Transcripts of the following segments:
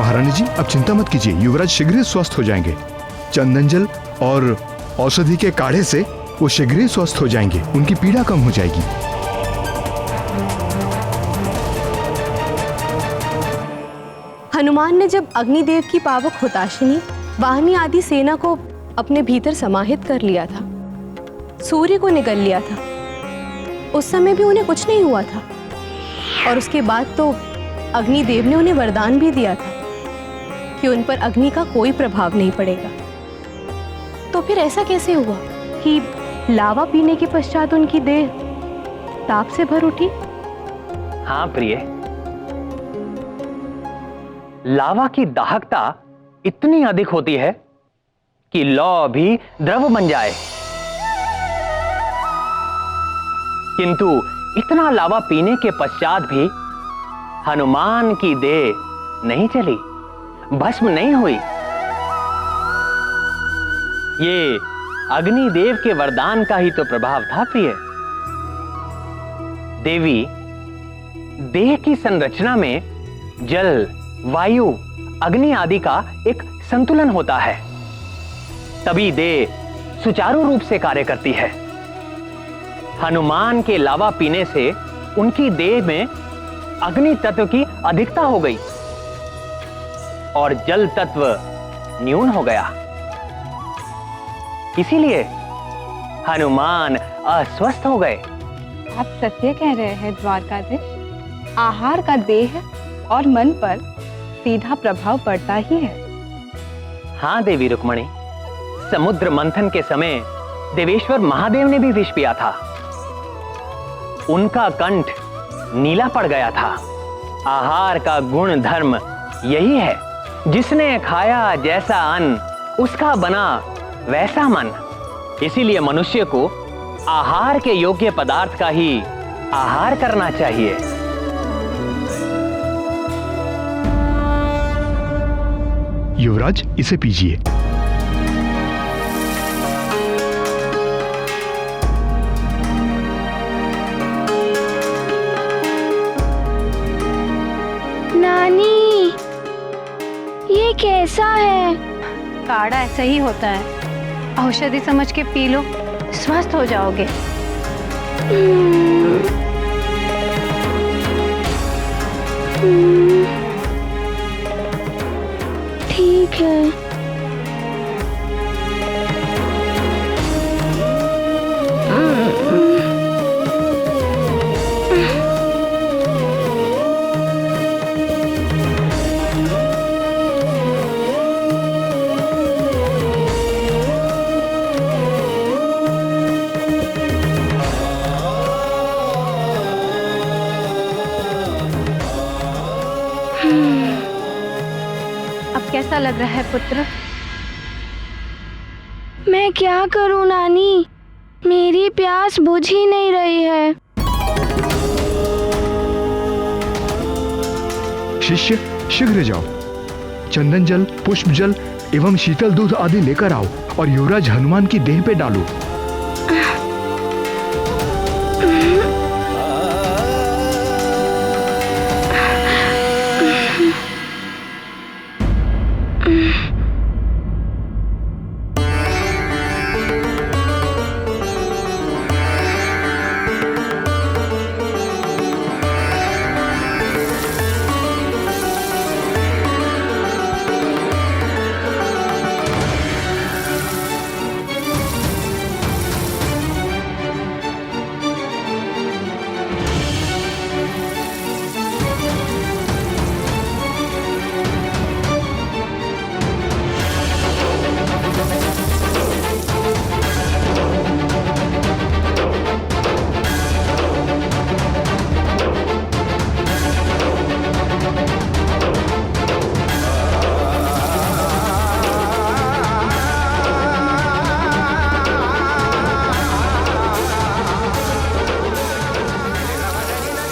महारानी जी, अब चिंता मत कीजिए, युवराज शीघ्र ही स्वस्थ हो जाएंगे। चंदन जल और औषधि के काढ़े से वो शीघ्र ही स्वस्थ हो जाएंगे, उनकी पीड़ा कम हो जाएगी। हनुमान ने जब अग्निदेव की पावक हुताशिनी, वाहिनी आदि सेना को अपने भीतर समाहित कर लिया था, सूर्य को निगल लिया था, उस समय भी उन्हें कुछ नहीं हुआ था। और उसके बाद तो अग्निदेव ने उन्हें वरदान भी दिया था कि उन पर अग्नि का कोई प्रभाव नहीं पड़ेगा। तो फिर ऐसा कैसे हुआ कि लावा पीने के पश्चात उनकी देह ताप से भर उठी? हाँ प्रिय, लावा की दाहकता इतनी अधिक होती है कि लौ भी द्रव बन जाए, किंतु इतना लावा पीने के पश्चात भी हनुमान की देह नहीं चली, भस्म नहीं हुई। ये अग्निदेव के वरदान का ही तो प्रभाव था प्रिय। देवी, देह की संरचना में जल, वायु, अग्नि आदि का एक संतुलन होता है, तभी देह सुचारू रूप से कार्य करती है। हनुमान के लावा पीने से उनकी देह में अग्नि तत्व की अधिकता हो गई और जल तत्व न्यून हो गया। इसीलिए हनुमान अस्वस्थ हो गए। आप सत्य कह रहे हैं द्वारकाधीश, आहार का देह और मन पर सीधा प्रभाव पड़ता ही है। हाँ देवी रुक्मणी, समुद्र मंथन के समय देवेश्वर महादेव ने भी विष पिया था, उनका कंठ नीला पड़ गया था। आहार का गुण धर्म यही है, जिसने खाया जैसा अन्न उसका बना वैसा मन। इसीलिए मनुष्य को आहार के योग्य पदार्थ का ही आहार करना चाहिए। युवराज, इसे पीजिए। नानी, ये कैसा है? काढ़ा ऐसा ही होता है, औषधि समझ के पी लो, स्वस्थ हो जाओगे। ठीक है। अब कैसा लग रहा है पुत्र? मैं क्या करूं नानी, मेरी प्यास बुझ ही नहीं रही है। शिष्य, शीघ्र जाओ, चंदन जल, पुष्प जल एवं शीतल दूध आदि लेकर आओ और युवराज हनुमान की देह पे डालो।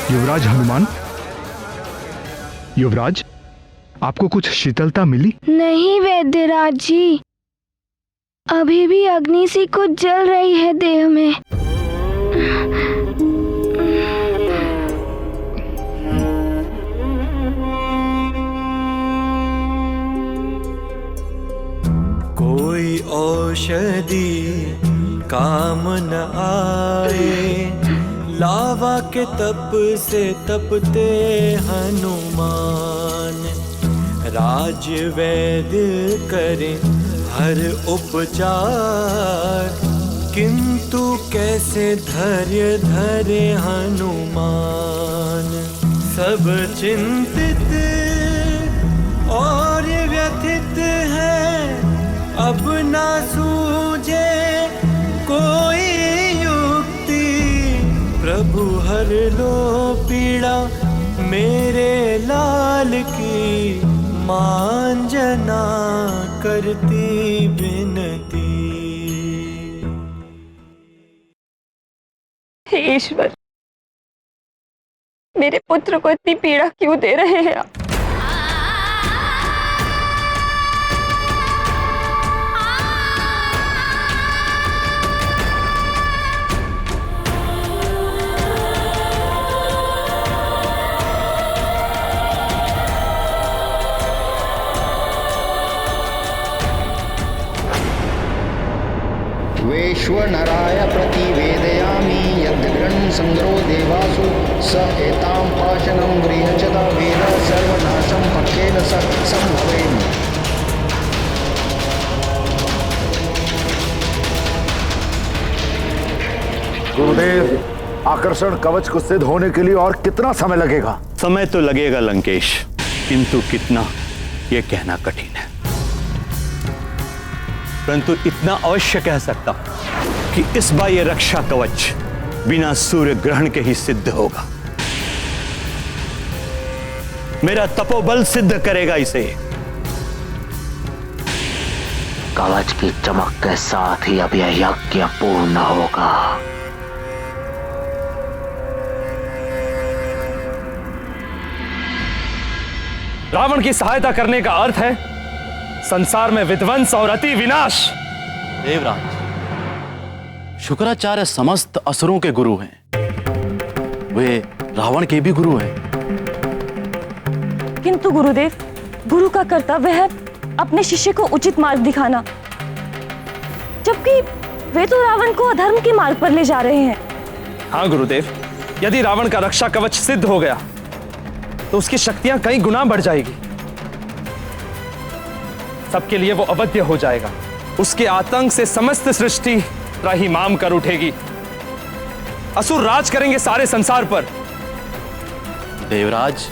युवराज हनुमान, युवराज, आपको कुछ शीतलता मिली? नहीं वैद्यराज जी, अभी भी अग्नि सी कुछ जल रही है देह में। कोई औषधि काम न आए, लावा के तप से तपते हनुमान। राज वैद्य करे हर उपचार, किंतु कैसे धैर्य धरे हनुमान। सब चिंतित और व्यथित है, अब ना सूझे कोई युक्ति। प्रभु हर लो पीड़ा मेरे लाल की, मांजना करती विनती। हे ईश्वर, मेरे पुत्र को इतनी पीड़ा क्यों दे रहे हैं आप? वैश्वनराय प्रतिवेदयामि यद्गृहन् संग्रो देवासु स एतां पाशनं गृह्यचदा वेद सर्वनाशं पक्केन स संभवेम। गुरुदेव, आकर्षण कवच को सिद्ध होने के लिए और कितना समय लगेगा? समय तो लगेगा लंकेश, किंतु कितना ये कहना कठिन है। परंतु इतना अवश्य कह सकता हूं कि इस बार यह रक्षा कवच बिना सूर्य ग्रहण के ही सिद्ध होगा। मेरा तपोबल सिद्ध करेगा इसे। कवच की चमक के साथ ही अब यह यज्ञ पूर्ण होगा। रावण की सहायता करने का अर्थ है संसार में विध्वंस और अति विनाश। देवराज, शुक्राचार्य समस्त असुरों के गुरु हैं। वे रावण के भी गुरु हैं। किंतु गुरुदेव, गुरु का कर्तव्य है अपने शिष्य को उचित मार्ग दिखाना, जबकि वे तो रावण को अधर्म के मार्ग पर ले जा रहे हैं। हाँ गुरुदेव, यदि रावण का रक्षा कवच सिद्ध हो गया तो उसकी शक्तियां कई गुना बढ़ जाएगी। सबके लिए वो अवध्य हो जाएगा। उसके आतंक से समस्त सृष्टि त्राहिमाम कर उठेगी। असुर राज करेंगे सारे संसार पर। देवराज,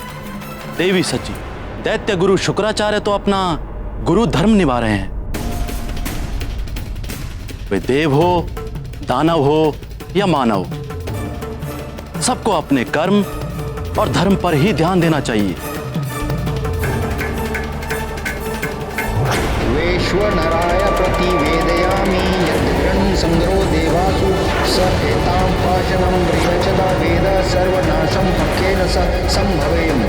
देवी सची, दैत्य गुरु शुक्राचार्य तो अपना गुरु धर्म निभा रहे हैं। वे देव हो, दानव हो या मानव, सबको अपने कर्म और धर्म पर ही ध्यान देना चाहिए। वैश्वनराय प्रतिवेदयामि यद्गृहन् संग्रो देवासु स एतां पाशनं गृह्यचदा वेद सर्वनाशं पक्केन स संभवेम।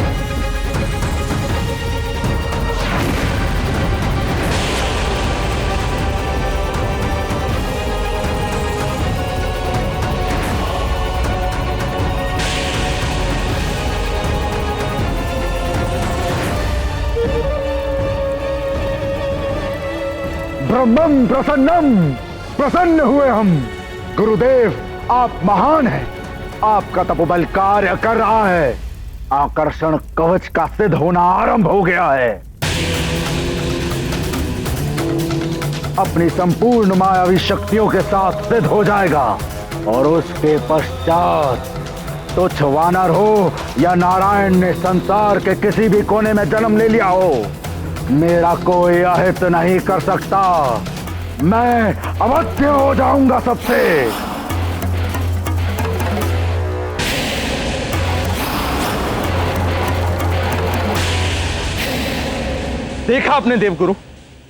ब्रह्मं प्रसन्नम, प्रसन्न हुए हम। गुरुदेव, आप महान हैं। आपका तपोबल कार्य कर रहा है। आकर्षण कवच का सिद्ध होना आरंभ हो गया है। अपनी संपूर्ण मायावी शक्तियों के साथ सिद्ध हो जाएगा और उसके पश्चात तुच्छ वानर हो या नारायण ने संसार के किसी भी कोने में जन्म ले लिया हो, मेरा कोई अहित नहीं कर सकता। मैं अवश्य हो जाऊंगा सबसे। देखा आपने देवगुरु,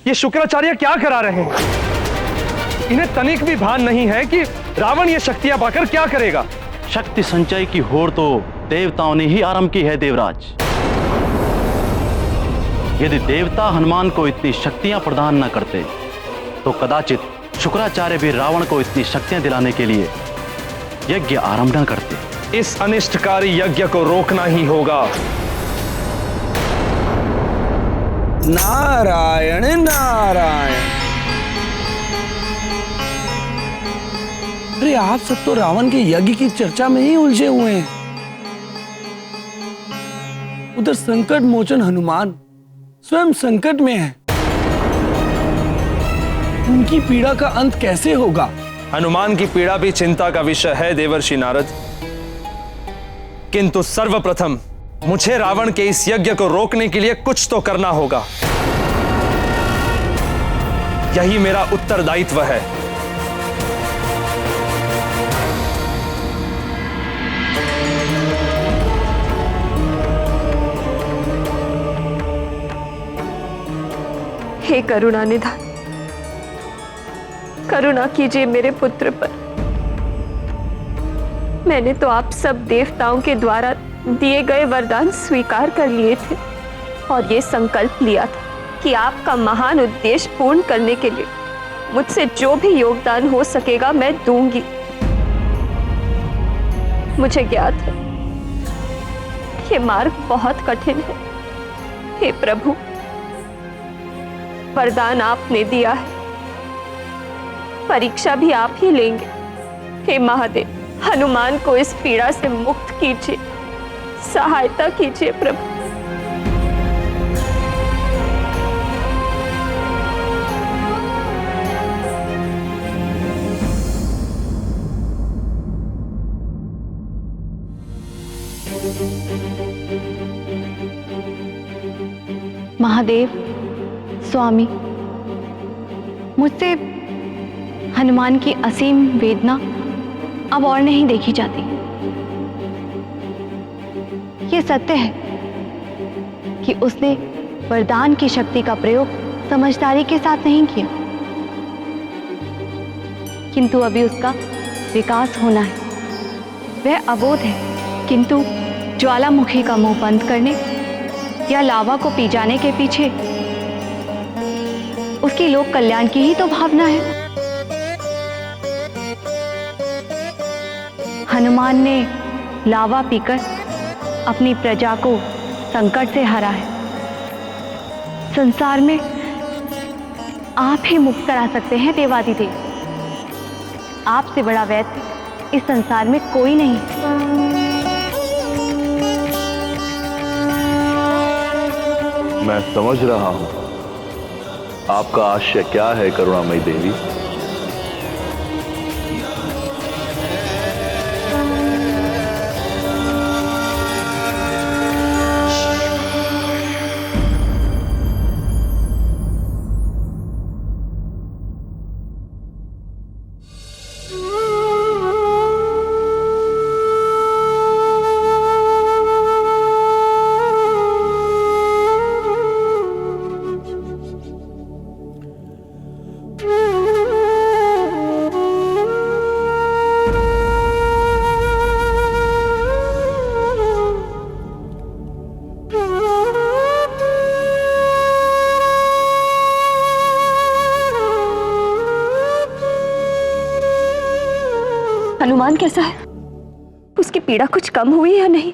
ये शुक्राचार्य क्या करा रहे हैं। इन्हें तनिक भी भान नहीं है कि रावण ये शक्तियां पाकर क्या करेगा। शक्ति संचय की होड़ तो देवताओं ने ही आरंभ की है देवराज। यदि देवता हनुमान को इतनी शक्तियां प्रदान न करते तो कदाचित शुक्राचार्य भी रावण को इतनी शक्तियां दिलाने के लिए यज्ञ आरंभ न करते। इस अनिष्टकारी यज्ञ को रोकना ही होगा। नारायण नारायण, अरे आप सब तो रावण के यज्ञ की चर्चा में ही उलझे हुए हैं। उधर संकट मोचन हनुमान स्वयं संकट में है। उनकी पीड़ा का अंत कैसे होगा? हनुमान की पीड़ा भी चिंता का विषय है देवर्षि नारद, किंतु सर्वप्रथम मुझे रावण के इस यज्ञ को रोकने के लिए कुछ तो करना होगा। यही मेरा उत्तरदायित्व है। हे करुणा निधान, करुणा कीजिए मेरे पुत्र पर। मैंने तो आप सब देवताओं के द्वारा दिए गए वरदान स्वीकार कर लिए थे और ये संकल्प लिया था कि आपका महान उद्देश्य पूर्ण करने के लिए मुझसे जो भी योगदान हो सकेगा मैं दूंगी। मुझे ज्ञात है ये मार्ग बहुत कठिन है। हे प्रभु, वरदान आपने दिया है, परीक्षा भी आप ही लेंगे। हे महादेव, हनुमान को इस पीड़ा से मुक्त कीजिए, सहायता कीजिए प्रभु। महादेव, स्वामी, मुझसे हनुमान की असीम वेदना अब और नहीं देखी जाती। ये सत्य है कि उसने वरदान की शक्ति का प्रयोग समझदारी के साथ नहीं किया, किंतु अभी उसका विकास होना है। वह अबोध है, किंतु ज्वालामुखी का मुंह बंद करने या लावा को पी जाने के पीछे उसकी लोक कल्याण की ही तो भावना है। हनुमान ने लावा पीकर अपनी प्रजा को संकट से हरा है। संसार में आप ही मुक्त करा सकते हैं देवादिदेव। आपसे बड़ा वैद्य इस संसार में कोई नहीं। मैं समझ रहा हूं आपका आशय क्या है करुणामयी देवी। हनुमान कैसा है? उसकी पीड़ा कुछ कम हुई या नहीं?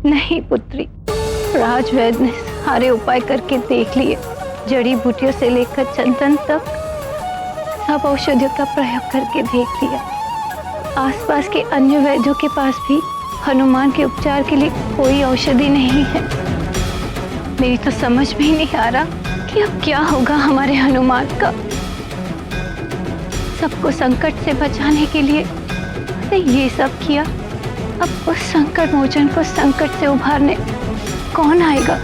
नहीं पुत्री, राजवैद्य ने सारे उपाय करके देख लिए। जड़ी बूटियों से लेकर चंदन तक सब औषधियों का प्रयोग करके देख लिया। आसपास के अन्य वैद्यों के पास भी हनुमान के उपचार के लिए कोई औषधि नहीं है। मेरी तो समझ में ही नहीं आ रहा कि अब क्या होगा हमारे हनुमान का। सबको संकट से बचाने के लिए उसने ये सब किया, अब उस संकट मोचन को संकट से उभारने कौन आएगा?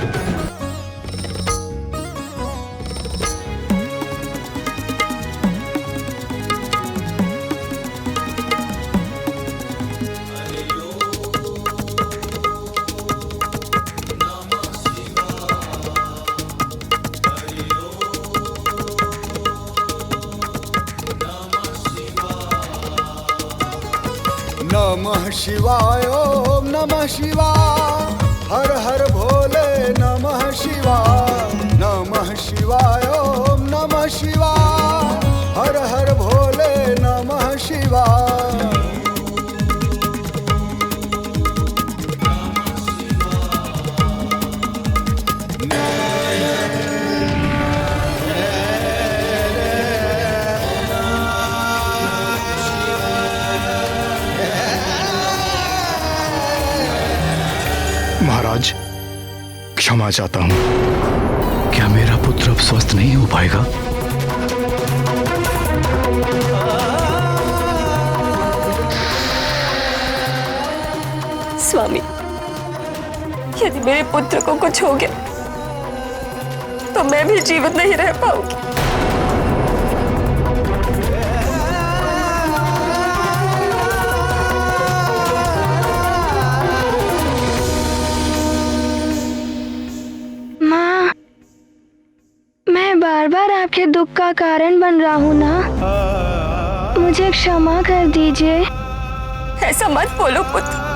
नमः शिवाय, ओम नमः शिवाय, हर हर भोले नमः शिवाय। नमः शिवाय, ओम नमः शिवाय, हर हर भोले नमः शिवाय। क्षमा चाहता हूं। क्या मेरा पुत्र अब स्वस्थ नहीं हो पाएगा? स्वामी, यदि मेरे पुत्र को कुछ हो गया तो मैं भी जीवित नहीं रह पाऊंगी। माँ, मैं बार बार आपके दुख का कारण बन रहा हूँ ना, मुझे क्षमा कर दीजिए। ऐसा मत बोलो पुत्र।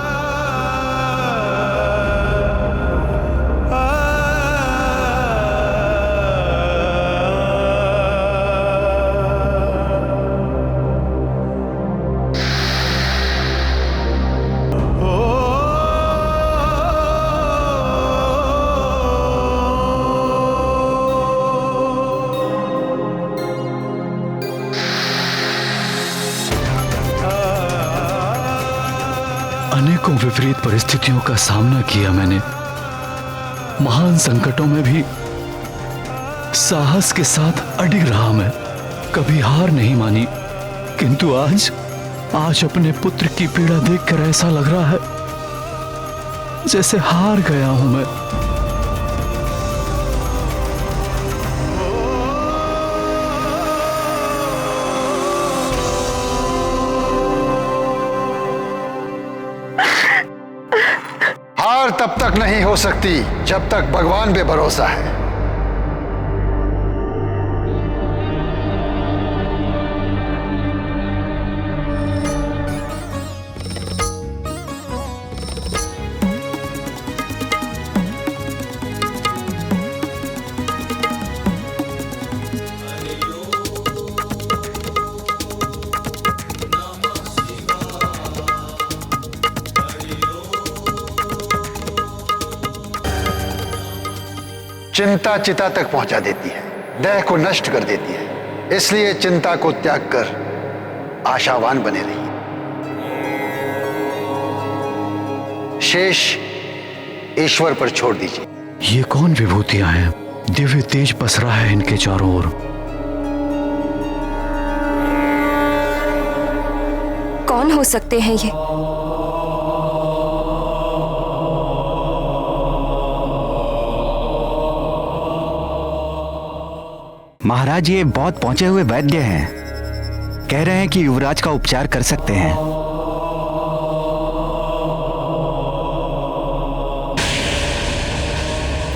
अनेकों विपरीत परिस्थितियों का सामना किया मैंने। महान संकटों में भी साहस के साथ अडिग रहा मैं, कभी हार नहीं मानी। किंतु आज अपने पुत्र की पीड़ा देखकर ऐसा लग रहा है जैसे हार गया हूं मैं। हार तब तक नहीं हो सकती जब तक भगवान पे भरोसा है। चिंता चिता तक पहुंचा देती है, देह को नष्ट कर देती है। इसलिए चिंता को त्याग कर आशावान बने रहिए। शेष ईश्वर पर छोड़ दीजिए। ये कौन विभूतियां हैं? दिव्य तेज पसरा है इनके चारों ओर। कौन हो सकते हैं ये? महाराज, ये बहुत पहुंचे हुए वैद्य हैं। कह रहे हैं कि युवराज का उपचार कर सकते हैं।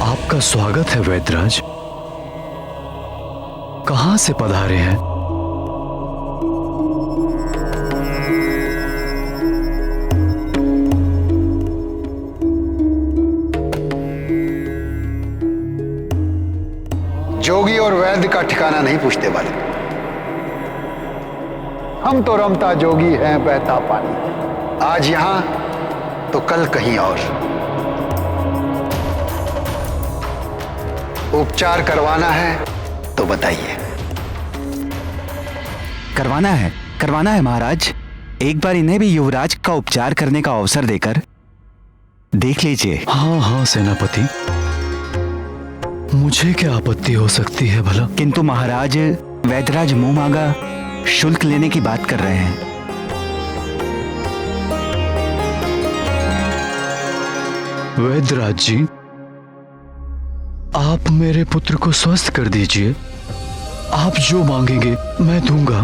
आपका स्वागत है वैद्यराज। कहां से पधारे हैं? जोगी और वैद्य का ठिकाना नहीं पूछते वाले। हम तो रमता जोगी हैं, बहता पानी। आज यहां तो कल कहीं और। उपचार करवाना है तो बताइए। करवाना है महाराज। एक बार इन्हें भी युवराज का उपचार करने का अवसर देकर देख लीजिए। हाँ सेनापति, मुझे क्या आपत्ति हो सकती है भला? किंतु महाराज, वैद्यराज मुंह मांगा शुल्क लेने की बात कर रहे हैं। वैद्यराज जी, आप मेरे पुत्र को स्वस्थ कर दीजिए। आप जो मांगेंगे मैं दूंगा,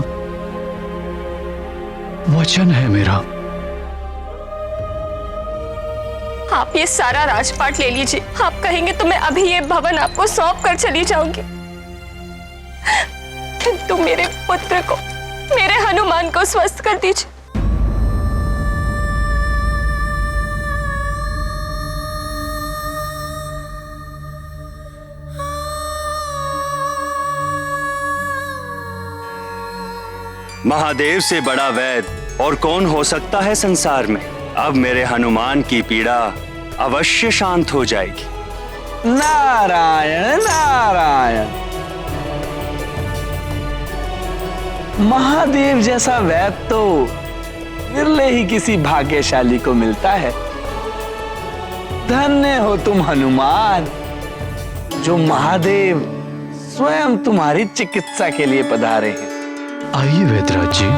वचन है मेरा। आप ये सारा राजपाट ले लीजिए। आप कहेंगे तो मैं अभी ये भवन आपको सौंप कर चली जाऊंगी, किंतु मेरे पुत्र को, मेरे हनुमान को स्वस्थ कर दीजिए। महादेव से बड़ा वैद्य और कौन हो सकता है संसार में। अब मेरे हनुमान की पीड़ा अवश्य शांत हो जाएगी। नारायण नारायण। महादेव जैसा वैद्य तो विरले ही किसी भाग्यशाली को मिलता है। धन्य हो तुम हनुमान, जो महादेव स्वयं तुम्हारी चिकित्सा के लिए पधारे हैं। आइए वैद्यराज जी।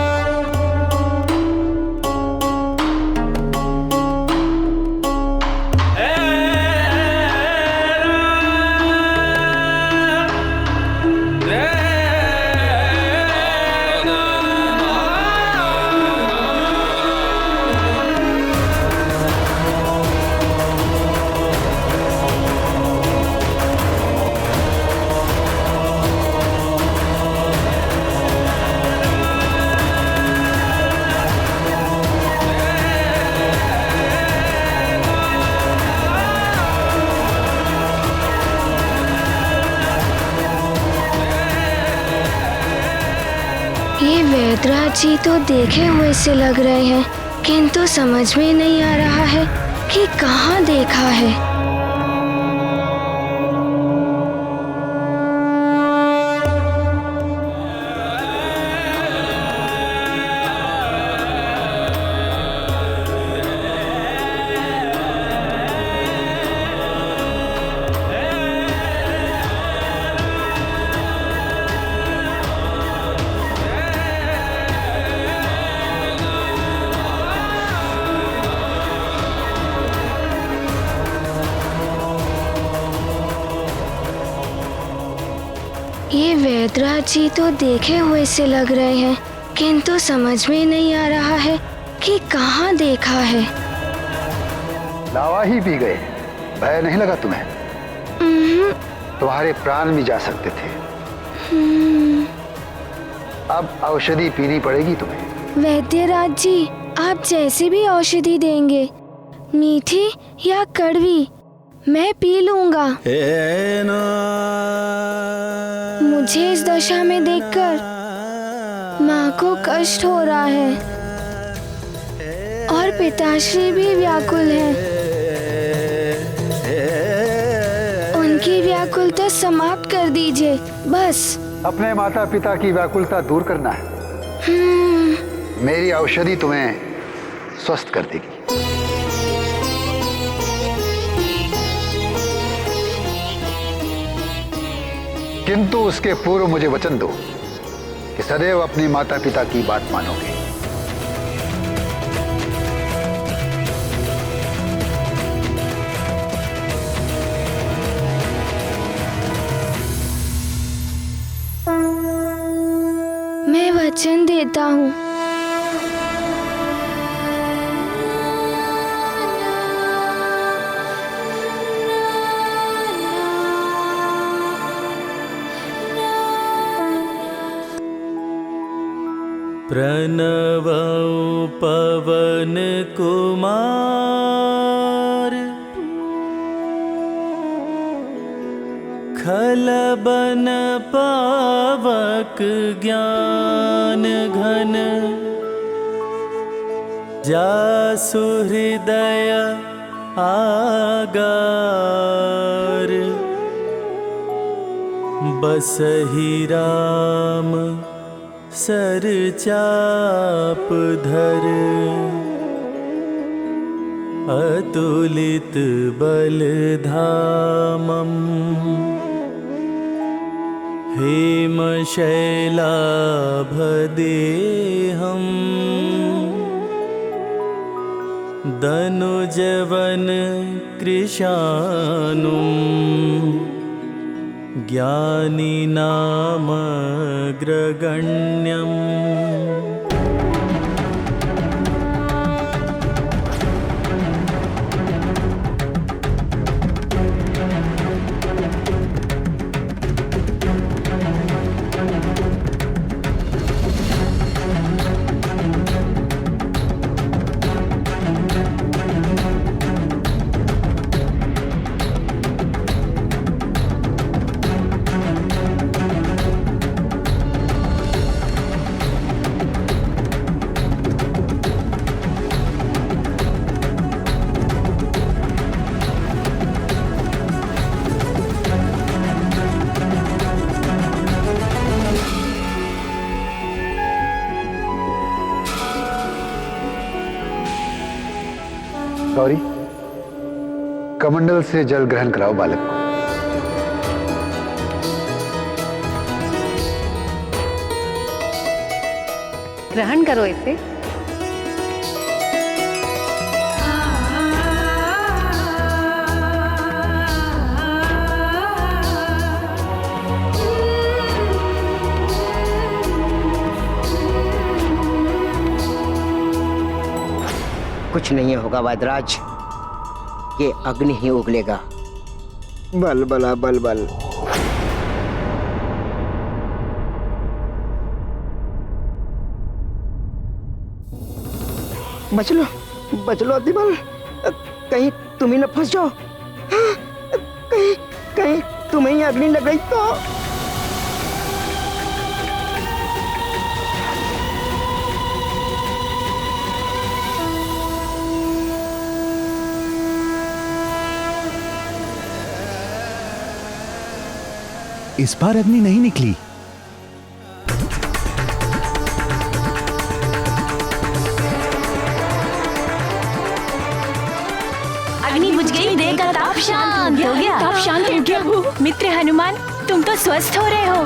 ये वैद्यराज जी तो देखे हुए से लग रहे हैं, किंतु समझ में नहीं आ रहा है कि कहाँ देखा है। ये वैद्यराज जी तो देखे हुए से लग रहे हैं, किंतु समझ में नहीं आ रहा है कि कहाँ देखा है। लावा ही पी गए, भय नहीं लगा तुम्हें? तुम्हारे प्राण भी जा सकते थे। अब औषधि पीनी पड़ेगी तुम्हें। वैद्यराज जी, आप जैसी भी औषधि देंगे, मीठी या कड़वी, मैं पी लूंगा। मुझे इस दशा में देखकर माँ को कष्ट हो रहा है और पिताश्री भी व्याकुल हैं। उनकी व्याकुलता समाप्त कर दीजिए बस। अपने माता पिता की व्याकुलता दूर करना है। मेरी औषधि तुम्हें स्वस्थ कर देगी। किंतु उसके पूर्व मुझे वचन दो कि सदैव अपने माता पिता की बात मानोगे। मैं वचन देता हूँ। प्रणव पवन कुमार खलबन पावक ज्ञान घन जासु हृदय आगार बसहि राम सर चाप धर अतुलित बल धामम हेम शैलाभ देहम दनुजवन कृशानुम ज्ञानी नाम ग्रगण्यम। गौरी, कमंडल से जल ग्रहण कराओ बालक को। ग्रहण करो इसे। कुछ नहीं होगा वैदराज, ये अग्नि ही उगलेगा। बल बला बल बल। बच लो अतिबल, कहीं तुम ही न फंस जाओ। कहीं तुम्हें ही अग्नि लग गई तो। इस बार अग्नि नहीं निकली। अग्नि बुझ गई, देह का ताप शांत हो गया। ताप शांत हो गया। मित्र हनुमान, तुम तो स्वस्थ हो रहे हो।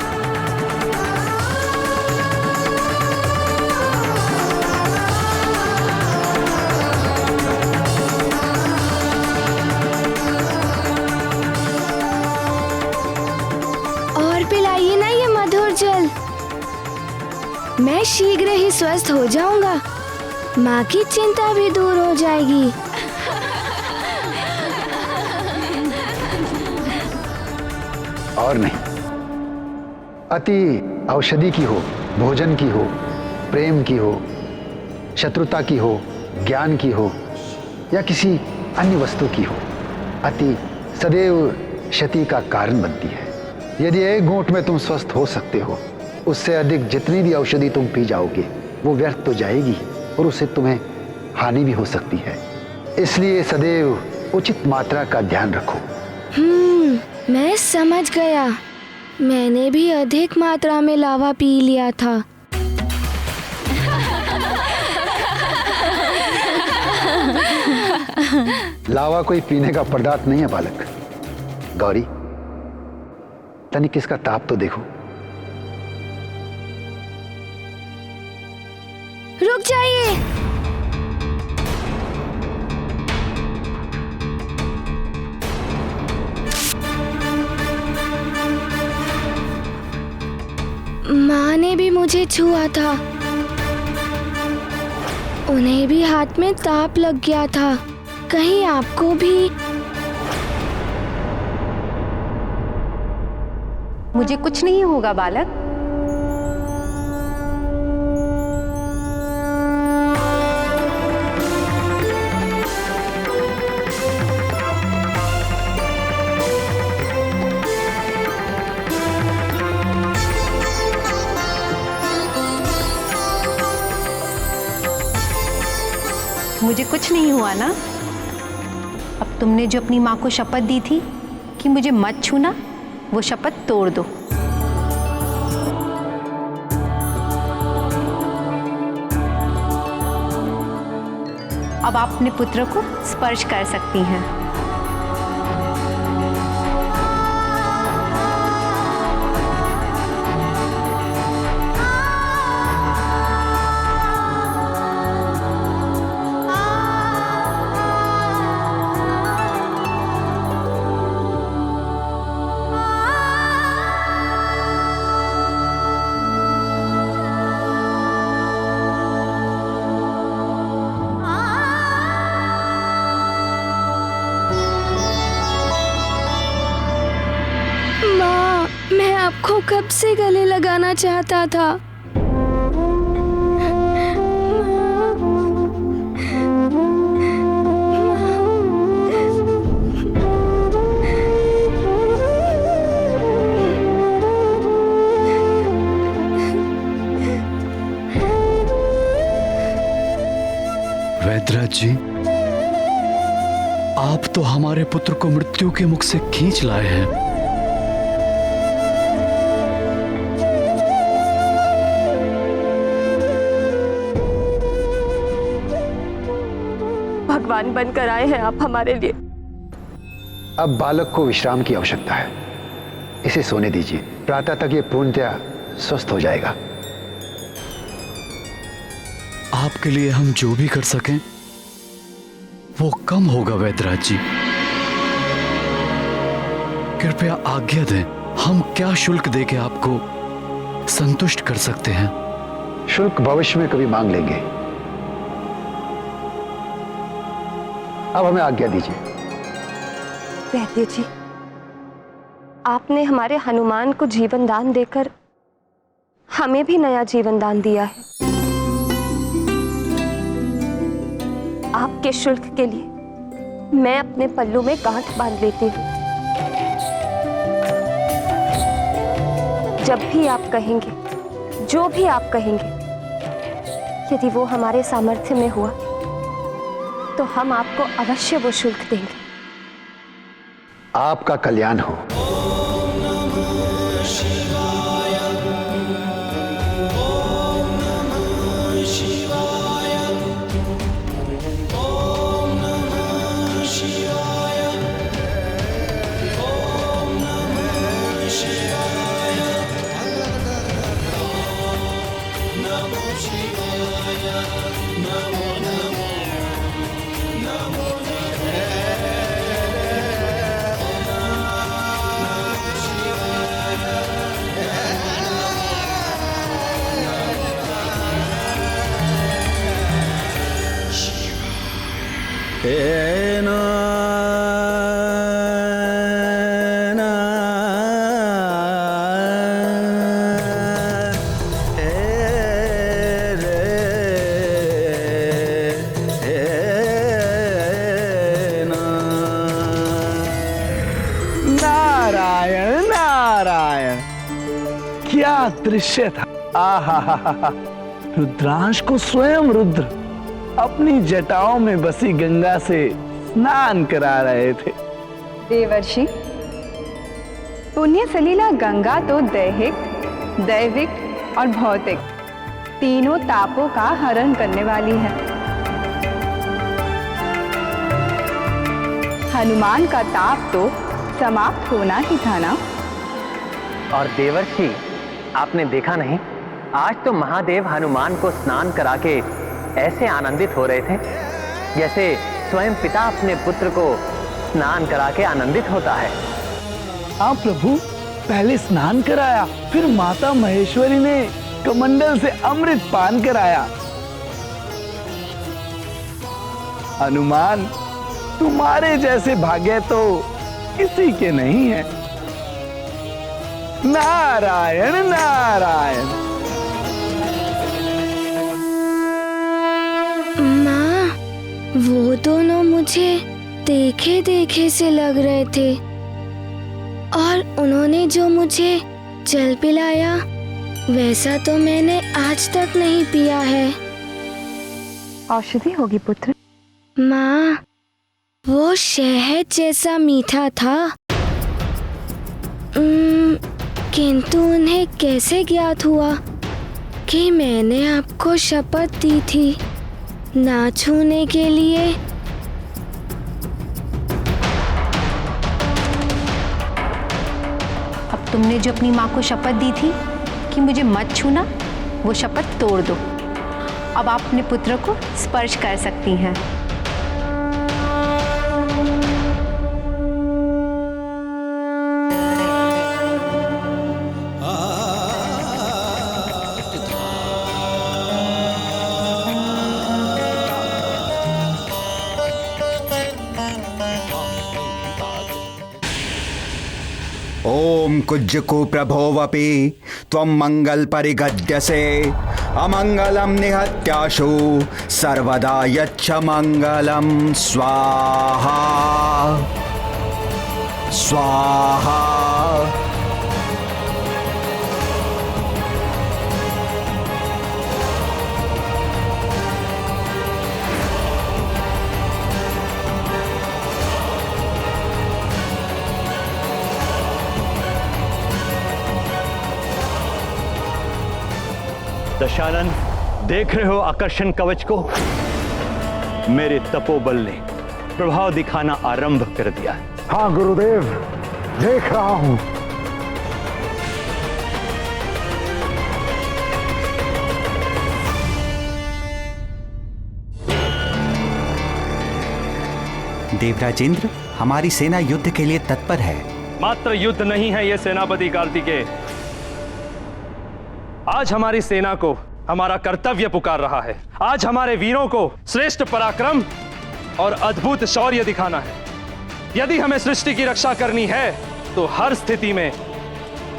और पिलाइए ना ये मधुर जल, मैं शीघ्र ही स्वस्थ हो जाऊंगा। माँ की चिंता भी दूर हो जाएगी। और नहीं, अति औषधि की हो, भोजन की हो, प्रेम की हो, शत्रुता की हो, ज्ञान की हो या किसी अन्य वस्तु की हो, अति सदैव क्षति का कारण बनती है। यदि एक घूंट में तुम स्वस्थ हो सकते हो, उससे अधिक जितनी भी औषधि तुम पी जाओगे वो व्यर्थ तो जाएगी और उससे तुम्हें हानि भी हो सकती है। इसलिए सदैव उचित मात्रा का ध्यान रखो। मैं समझ गया। मैंने भी अधिक मात्रा में लावा पी लिया था। लावा कोई पीने का पदार्थ नहीं है बालक। गौरी, तनिक इसका ताप तो देखो। रुक जाइए। माँ ने भी मुझे छुआ था, उन्हें भी हाथ में ताप लग गया था। कहीं आपको भी? मुझे कुछ नहीं होगा बालक। मुझे कुछ नहीं हुआ ना? अब तुमने जो अपनी माँ को शपथ दी थी कि मुझे मत छूना, वो शपथ तोड़ दो। अब आप अपने पुत्र को स्पर्श कर सकती हैं। आपको कब से गले लगाना चाहता था। वैद्यराज जी, आप तो हमारे पुत्र को मृत्यु के मुख से खींच लाए हैं। भगवान बनकर आए हैं आप हमारे लिए। अब बालक को विश्राम की आवश्यकता है, इसे सोने दीजिए। प्रातः तक ये पूर्णतया स्वस्थ हो जाएगा। आपके लिए हम जो भी कर सकें वो कम होगा वैद्यराज जी। कृपया आज्ञा दें, हम क्या शुल्क देके आपको संतुष्ट कर सकते हैं? शुल्क भविष्य में कभी मांग लेंगे, अब हमें आज्ञा दीजिए। वैद्य जी, आपने हमारे हनुमान को जीवन दान देकर हमें भी नया जीवन दान दिया है। आपके शुल्क के लिए मैं अपने पल्लू में गांठ बांध लेती हूँ। जब भी आप कहेंगे, जो भी आप कहेंगे, यदि वो हमारे सामर्थ्य में हुआ तो हम आपको अवश्य वो शुल्क देंगे। आपका कल्याण हो। नारायण नारायण, क्या दृश्य था। आहा, रुद्रांश को स्वयं रुद्र अपनी जटाओं में बसी गंगा से स्नान करा रहे थे। देवर्षि, पुण्य सलीला गंगा तो दैहिक, दैविक और भौतिक तीनों तापों का हरण करने वाली है। हनुमान का ताप तो समाप्त होना ही था ना। और देवर्षि, आपने देखा नहीं, आज तो महादेव हनुमान को स्नान करा के ऐसे आनंदित हो रहे थे जैसे स्वयं पिता अपने पुत्र को स्नान करा के आनंदित होता है। हाँ प्रभु, पहले स्नान कराया, फिर माता महेश्वरी ने कमंडल से अमृत पान कराया। हनुमान, तुम्हारे जैसे भाग्य तो किसी के नहीं है। नारायण नारायण। माँ, वो दोनों मुझे देखे देखे से लग रहे थे और उन्होंने जो मुझे जल पिलाया वैसा तो मैंने आज तक नहीं पिया है। औषधि होगी पुत्र। माँ, वो शहद जैसा मीठा था, किंतु उन्हें कैसे ज्ञात हुआ कि मैंने आपको शपथ दी थी ना छूने के लिए? अब तुमने जो अपनी माँ को शपथ दी थी कि मुझे मत छूना, वो शपथ तोड़ दो। अब आप अपने पुत्र को स्पर्श कर सकती हैं। ओम कुज्जकु प्रभोवपि त्वं मंगल परिगद्यसे अमंगलम निहत्याशु सर्वदा यच्छ मंगलम स्वाहा स्वाहा। दशानन, देख रहे हो आकर्षण कवच को? मेरे तपोबल ने प्रभाव दिखाना आरंभ कर दिया है। हाँ गुरुदेव, देख रहा हूं। देवराजेंद्र, हमारी सेना युद्ध के लिए तत्पर है। मात्र युद्ध नहीं है ये सेनापति कार्तिकेय। आज हमारी सेना को हमारा कर्तव्य पुकार रहा है। आज हमारे वीरों को श्रेष्ठ पराक्रम और अद्भुत शौर्य दिखाना है। यदि हमें सृष्टि की रक्षा करनी है तो हर स्थिति में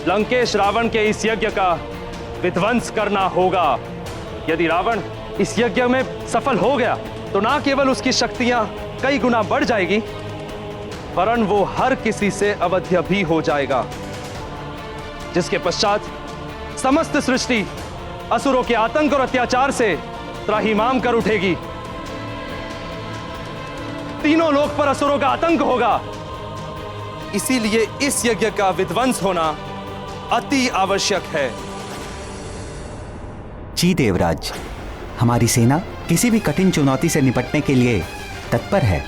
लंकेश रावण के इस यज्ञ का विध्वंस करना होगा। यदि रावण इस यज्ञ में सफल हो गया तो ना केवल उसकी शक्तियां कई गुना बढ़ जाएगी, वरन वो हर किसी से अवध्य भी हो जाएगा, जिसके पश्चात समस्त सृष्टि असुरों के आतंक और अत्याचार से त्राहिमाम कर उठेगी। तीनों लोक पर असुरों का आतंक होगा। इसीलिए इस यज्ञ का विध्वंस होना अति आवश्यक है। जी देवराज, हमारी सेना किसी भी कठिन चुनौती से निपटने के लिए तत्पर है।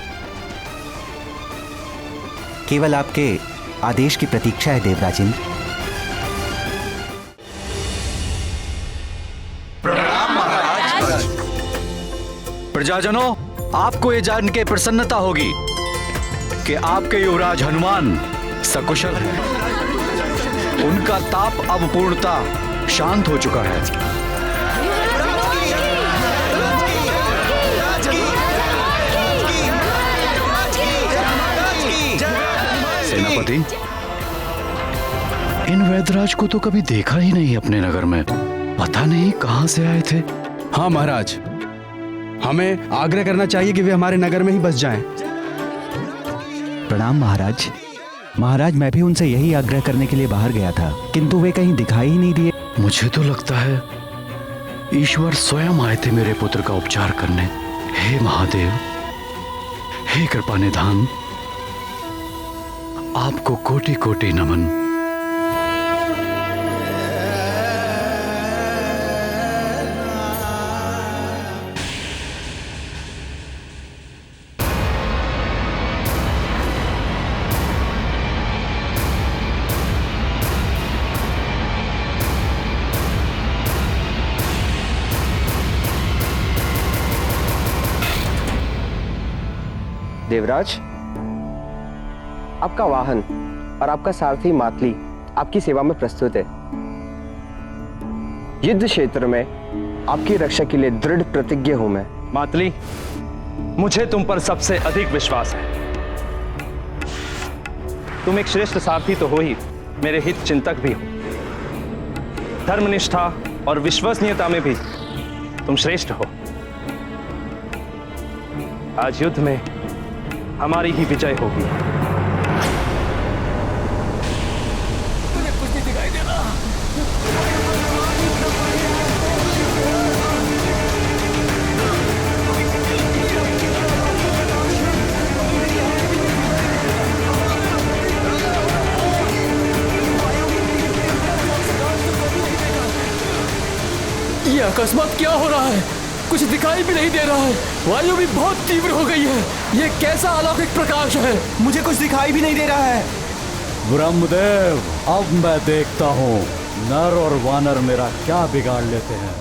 केवल आपके आदेश की प्रतीक्षा है देवराजेंद्र। प्रणाम महाराज। प्रजाजनों, आपको ये जान के प्रसन्नता होगी कि आपके युवराज हनुमान सकुशल हैं। उनका ताप अब पूर्णतः शांत हो चुका है। सेनापति, इन वैदराज को तो कभी देखा ही नहीं अपने नगर में। पता नहीं कहां से आए थे। हाँ महाराज, हमें आग्रह करना चाहिए कि वे हमारे नगर में ही बस जाएं। प्रणाम महाराज। महाराज, मैं भी उनसे यही आग्रह करने के लिए बाहर गया था, किंतु वे कहीं दिखाई ही नहीं दिए। मुझे तो लगता है ईश्वर स्वयं आए थे मेरे पुत्र का उपचार करने। हे महादेव, हे कृपा निधान, आपको कोटि कोटि नमन। देवराज, आपका वाहन और आपका सारथी मातली आपकी सेवा में प्रस्तुत है। युद्ध क्षेत्र में आपकी रक्षा के लिए दृढ़ प्रतिज्ञ हूं मैं। मातली, मुझे तुम पर सबसे अधिक विश्वास है। तुम एक श्रेष्ठ सारथी तो हो ही, मेरे हित चिंतक भी हो। धर्मनिष्ठा और विश्वसनीयता में भी तुम श्रेष्ठ हो। आज युद्ध में हमारी ही विजय होगी। कुछ नहीं दिखाई दे रहा। ये अकस्मात क्या हो रहा है? कुछ दिखाई भी नहीं दे रहा है। वायु भी बहुत तीव्र हो गई है। ये कैसा अलौकिक प्रकाश है? मुझे कुछ दिखाई भी नहीं दे रहा है। ब्रह्मदेव, अब मैं देखता हूँ नर और वानर मेरा क्या बिगाड़ लेते हैं।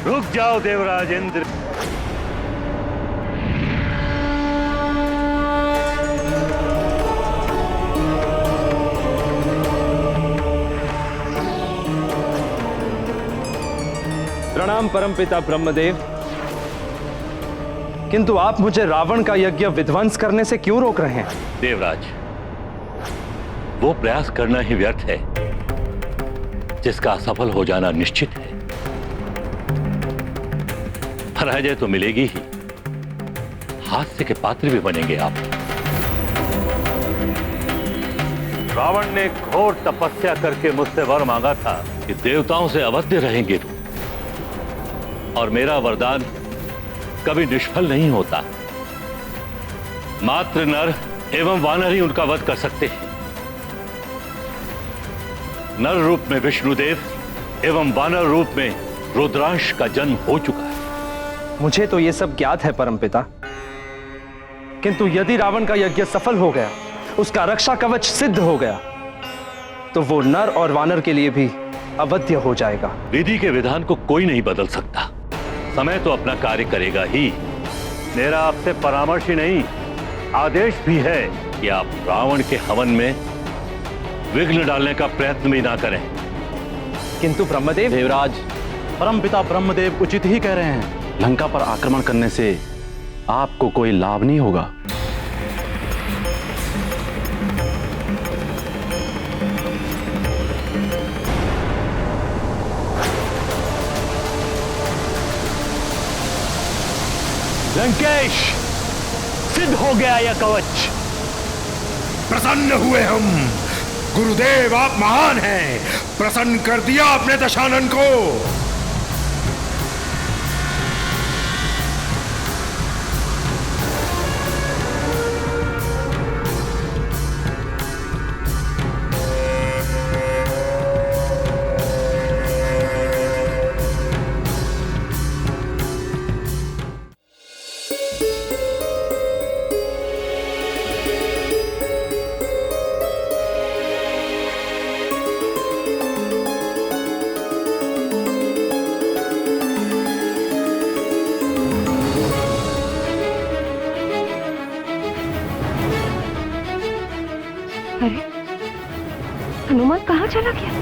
रुक जाओ देवराजेंद्र। प्रणाम परमपिता ब्रह्मदेव। किंतु आप मुझे रावण का यज्ञ विध्वंस करने से क्यों रोक रहे हैं? देवराज, वो प्रयास करना ही व्यर्थ है जिसका असफल हो जाना निश्चित है। पराजय तो मिलेगी ही, हास्य के पात्र भी बनेंगे आप। रावण ने घोर तपस्या करके मुझसे वर मांगा था कि देवताओं से अवध्य रहेंगे, और मेरा वरदान कभी निष्फल नहीं होता। मात्र नर एवं वानर ही उनका वध कर सकते हैं। नर रूप में विष्णुदेव एवं वानर रूप में रुद्रांश का जन्म हो चुका है। मुझे तो यह सब ज्ञात है परमपिता, किंतु यदि रावण का यज्ञ सफल हो गया, उसका रक्षा कवच सिद्ध हो गया, तो वो नर और वानर के लिए भी अवध्य हो जाएगा। विधि के विधान को कोई नहीं बदल सकता। समय तो अपना कार्य करेगा ही। मेरा आपसे परामर्श ही नहीं आदेश भी है कि आप रावण के हवन में विघ्न डालने का प्रयत्न भी ना करें। किंतु ब्रह्मदेव, देवराज, परमपिता ब्रह्मदेव उचित ही कह रहे हैं। लंका पर आक्रमण करने से आपको कोई लाभ नहीं होगा। लंकेश, सिद्ध हो गया यह कवच। प्रसन्न हुए हम। गुरुदेव, आप महान हैं। प्रसन्न कर दिया आपने दशानन को। अरे हनुमान कहाँ चला गया?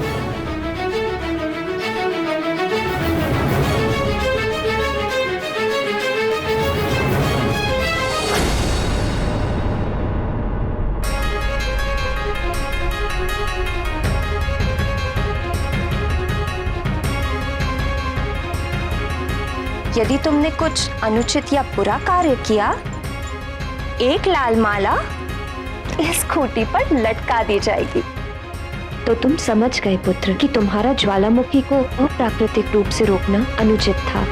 यदि तुमने कुछ अनुचित या बुरा कार्य किया, एक लाल माला इस खूंटी पर लटका दी जाएगी। तो तुम समझ गए पुत्र कि तुम्हारा ज्वालामुखी को अप्राकृतिक रूप से रोकना अनुचित था।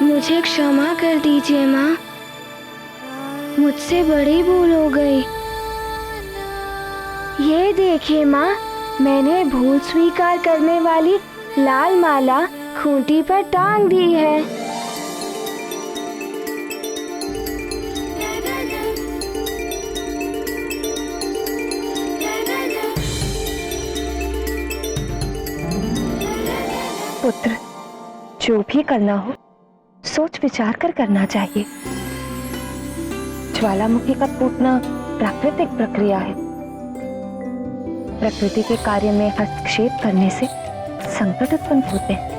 मुझे क्षमा कर दीजिए माँ, मुझसे बड़ी भूल हो गई। ये देखिए माँ, मैंने भूल स्वीकार करने वाली लाल माला खूंटी पर टांग दी है। पुत्र, जो भी करना हो सोच विचार कर करना चाहिए। ज्वालामुखी का फूटना प्राकृतिक प्रक्रिया है। प्रकृति के कार्य में हस्तक्षेप करने से संकट उत्पन्न होते हैं।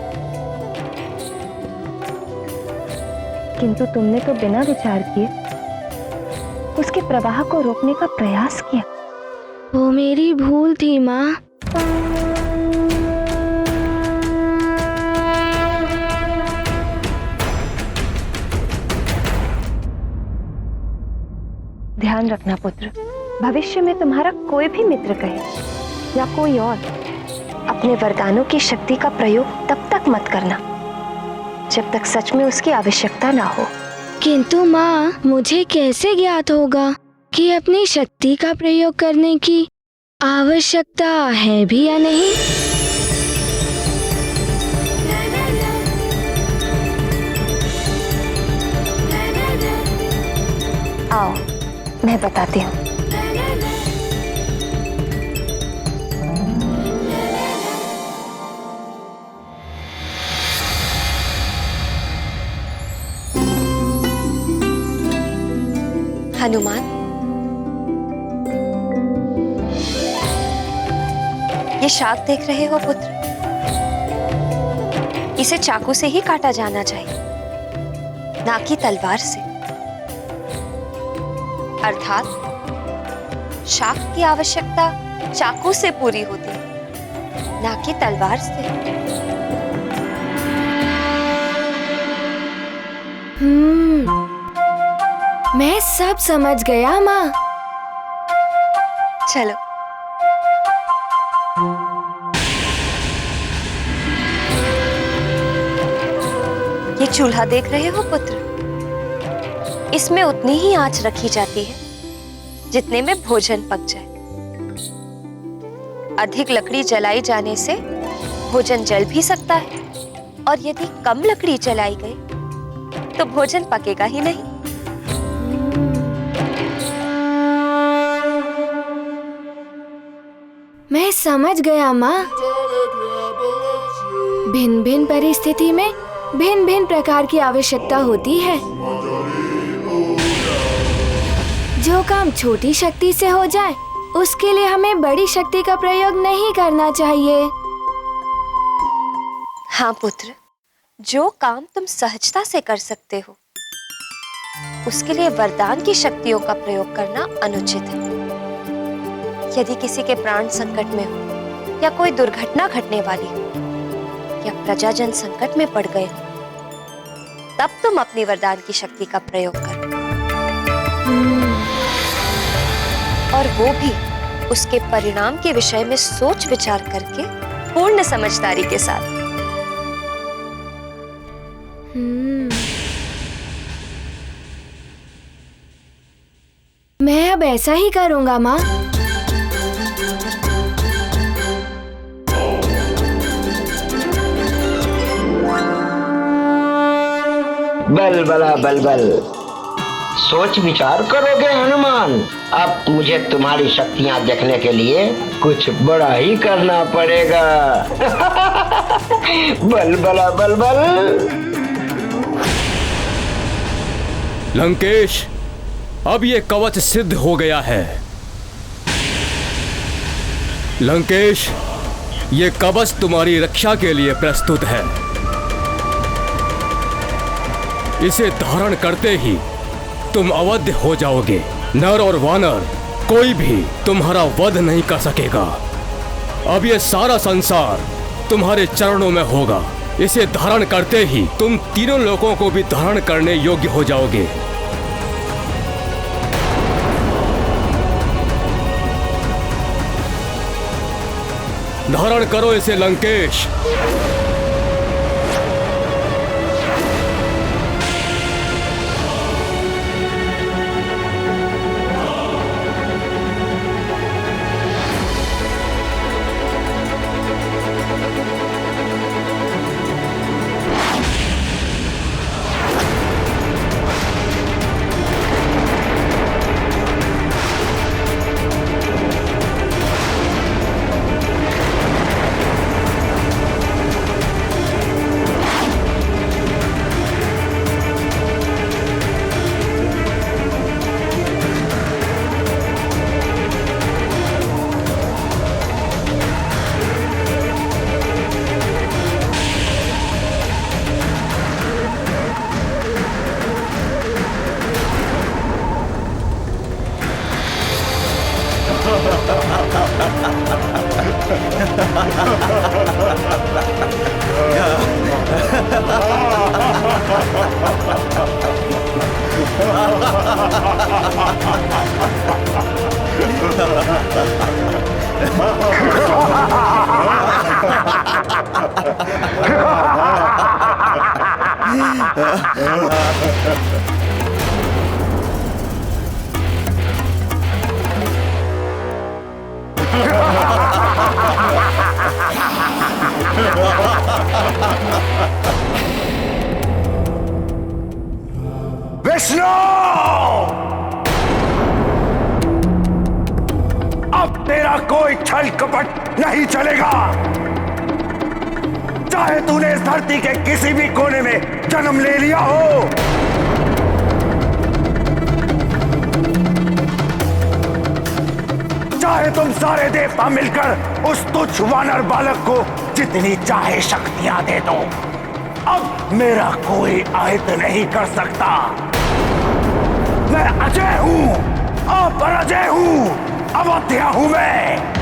किंतु तुमने तो बिना विचार किए उसके प्रवाह को रोकने का प्रयास किया। वो मेरी भूल थी माँ। ध्यान रखना पुत्र, भविष्य में तुम्हारा कोई भी मित्र कहे या कोई और, अपने वरदानों की शक्ति का प्रयोग तब तक मत करना जब तक सच में उसकी आवश्यकता ना हो। किंतु माँ, मुझे कैसे ज्ञात होगा कि अपनी शक्ति का प्रयोग करने की आवश्यकता है भी या नहीं? आओ मैं बताती हूँ। हनुमान, ये शाक देख रहे हो पुत्र, इसे चाकू से ही काटा जाना चाहिए, ना कि तलवार से। अर्थात शाक की आवश्यकता चाकू से पूरी होती है, ना कि तलवार से। मैं सब समझ गया माँ। चलो। ये चूल्हा देख रहे हो पुत्र, इसमें उतनी ही आंच रखी जाती है जितने में भोजन पक जाए। अधिक लकड़ी जलाई जाने से भोजन जल भी सकता है, और यदि कम लकड़ी जलाई गई तो भोजन पकेगा ही नहीं। मैं समझ गया माँ। भिन्न भिन्न परिस्थिति में भिन्न भिन्न प्रकार की आवश्यकता होती है। जो काम छोटी शक्ति से हो जाए उसके लिए हमें बड़ी शक्ति का प्रयोग नहीं करना चाहिए। हाँ पुत्र, जो काम तुम सहजता से कर सकते हो उसके लिए वरदान की शक्तियों का प्रयोग करना अनुचित है। यदि किसी के प्राण संकट में हो या कोई दुर्घटना घटने वाली हो या प्रजाजन संकट में पड़ गए हो, तब तुम अपनी वरदान की शक्ति का प्रयोग करो, और वो भी उसके परिणाम के विषय में सोच विचार करके पूर्ण समझदारी के साथ। मैं अब ऐसा ही करूंगा माँ। बलबला बलबल, सोच विचार करोगे हनुमान। अब मुझे तुम्हारी शक्तियां देखने के लिए कुछ बड़ा ही करना पड़ेगा। बलबला बलबल। लंकेश, अब ये कवच सिद्ध हो गया है। लंकेश, ये कवच तुम्हारी रक्षा के लिए प्रस्तुत है। इसे धारण करते ही तुम अवध्य हो जाओगे। नर और वानर कोई भी तुम्हारा वध नहीं कर सकेगा। अब ये सारा संसार तुम्हारे चरणों में होगा। इसे धारण करते ही तुम तीनों लोकों को भी धारण करने योग्य हो जाओगे। धारण करो इसे लंकेश। विष्णु, अब तेरा कोई छल कपट नहीं चलेगा। चाहे तूने इस धरती के किसी भी कोने में जन्म ले लिया हो, चाहे तुम सारे देवता मिलकर उस तुच्छ वानर बालक को जितनी चाहे शक्तियां दे दो, अब मेरा कोई आयत नहीं कर सकता। मैं अजय हूं, अपराजय हूं, अवध्य हूं मैं।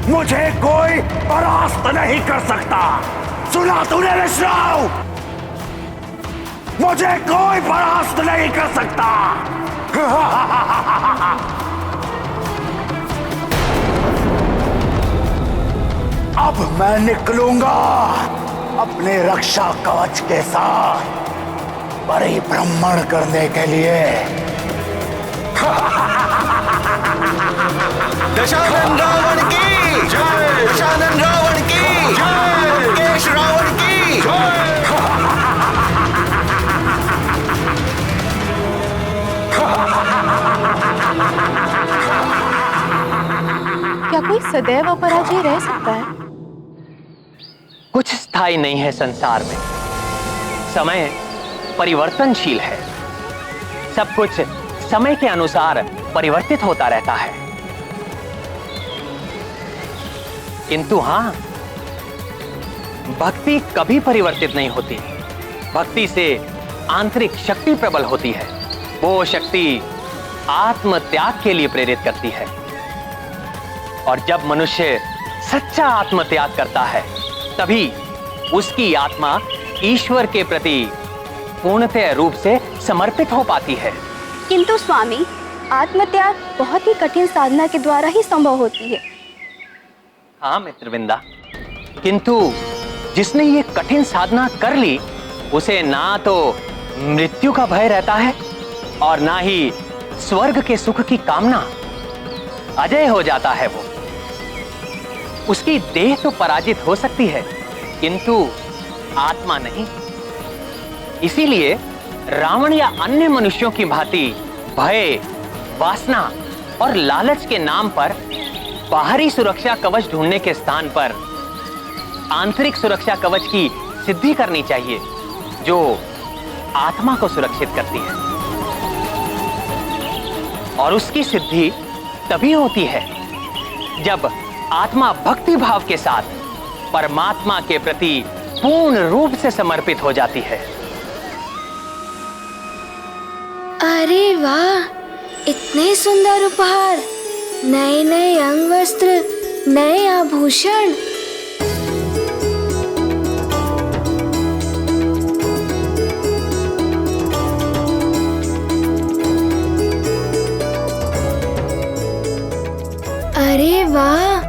मुझे कोई परास्त नहीं कर सकता। सुना तूने विष्णु? मुझे कोई परास्त नहीं कर सकता। अब मैं निकलूंगा अपने रक्षा कवच के साथ परिभ्रमण करने के लिए। दशानन रावण की जय, दशानन रावण की जय, लंकेश रावण की जय। क्या कोई सदैव अपराजय रह सकता है? कुछ स्थायी नहीं है संसार में। समय परिवर्तनशील है। सब कुछ समय के अनुसार परिवर्तित होता रहता है। किंतु हां, भक्ति कभी परिवर्तित नहीं होती। भक्ति से आंतरिक शक्ति प्रबल होती है। वो शक्ति आत्म त्याग के लिए प्रेरित करती है। और जब मनुष्य सच्चा आत्म त्याग करता है, तभी उसकी आत्मा ईश्वर के प्रति पूर्णतः रूप से समर्पित हो पाती है। किंतु स्वामी, आत्मत्याग बहुत ही कठिन साधना के द्वारा ही संभव होती है। हाँ मित्रविंदा, किंतु जिसने ये कठिन साधना कर ली, उसे ना तो मृत्यु का भय रहता है और ना ही स्वर्ग के सुख की कामना। अजय हो जाता है वो। उसकी देह तो पराजित हो सकती है, किंतु आत्मा नहीं। इसीलिए रावण या अन्य मनुष्यों की भांति भय, वासना और लालच के नाम पर बाहरी सुरक्षा कवच ढूंढने के स्थान पर आंतरिक सुरक्षा कवच की सिद्धि करनी चाहिए, जो आत्मा को सुरक्षित करती है। और उसकी सिद्धि तभी होती है जब आत्मा भक्ति भाव के साथ परमात्मा के प्रति पूर्ण रूप से समर्पित हो जाती है। अरे वाह, इतने सुंदर उपहार, नए नए अंग वस्त्र, नए आभूषण। अरे वाह,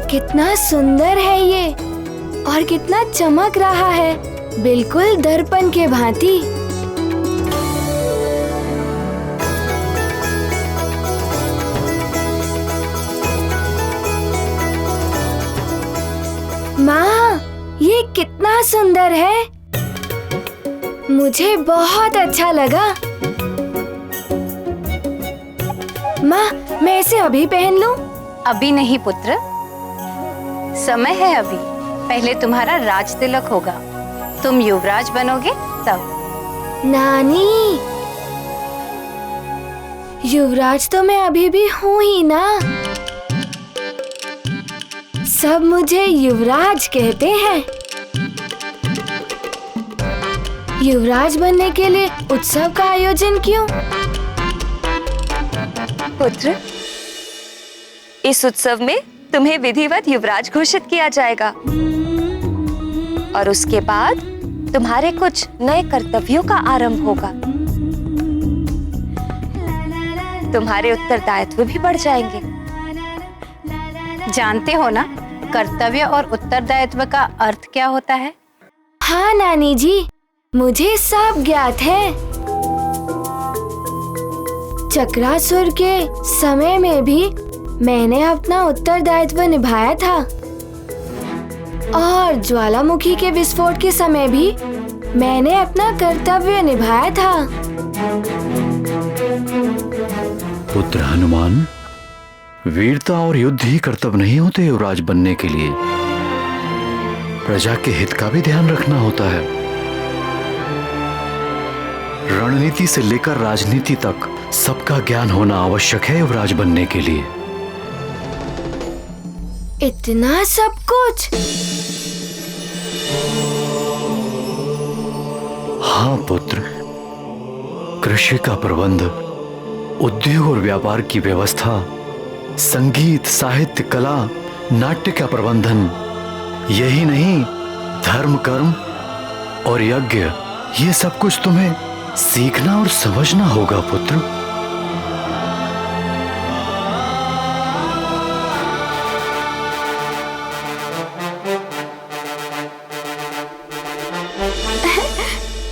कितना सुंदर है ये और कितना चमक रहा है, बिल्कुल दर्पण के भांति। माँ, ये कितना सुंदर है, मुझे बहुत अच्छा लगा। माँ, मैं इसे अभी पहन लूं? अभी नहीं पुत्र, समय है अभी। पहले तुम्हारा राज तिलक होगा, तुम युवराज बनोगे तब। नानी, युवराज तो मैं अभी भी हूँ ही ना। सब मुझे युवराज कहते हैं। युवराज बनने के लिए उत्सव का आयोजन क्यों? पुत्र, इस उत्सव में तुम्हें विधिवत युवराज घोषित किया जाएगा और उसके बाद तुम्हारे कुछ नए कर्तव्यों का आरंभ होगा। तुम्हारे उत्तरदायित्व भी बढ़ जाएंगे। जानते हो ना कर्तव्य और उत्तरदायित्व का अर्थ क्या होता है? हाँ नानी जी, मुझे सब ज्ञात है। चक्रासुर के समय में भी मैंने अपना उत्तरदायित्व निभाया था और ज्वालामुखी के विस्फोट के समय भी मैंने अपना कर्तव्य निभाया था। पुत्र हनुमान, वीरता और युद्ध ही कर्तव्य नहीं होते युवराज बनने के लिए। प्रजा के हित का भी ध्यान रखना होता है। रणनीति से लेकर राजनीति तक सबका ज्ञान होना आवश्यक है युवराज बनने के लिए। इतना सब कुछ? हाँ पुत्र, कृषि का प्रबंध, उद्योग और व्यापार की व्यवस्था, संगीत, साहित्य, कला, नाट्य का प्रबंधन, यही नहीं धर्म, कर्म और यज्ञ, ये सब कुछ तुम्हें सीखना और समझना होगा पुत्र।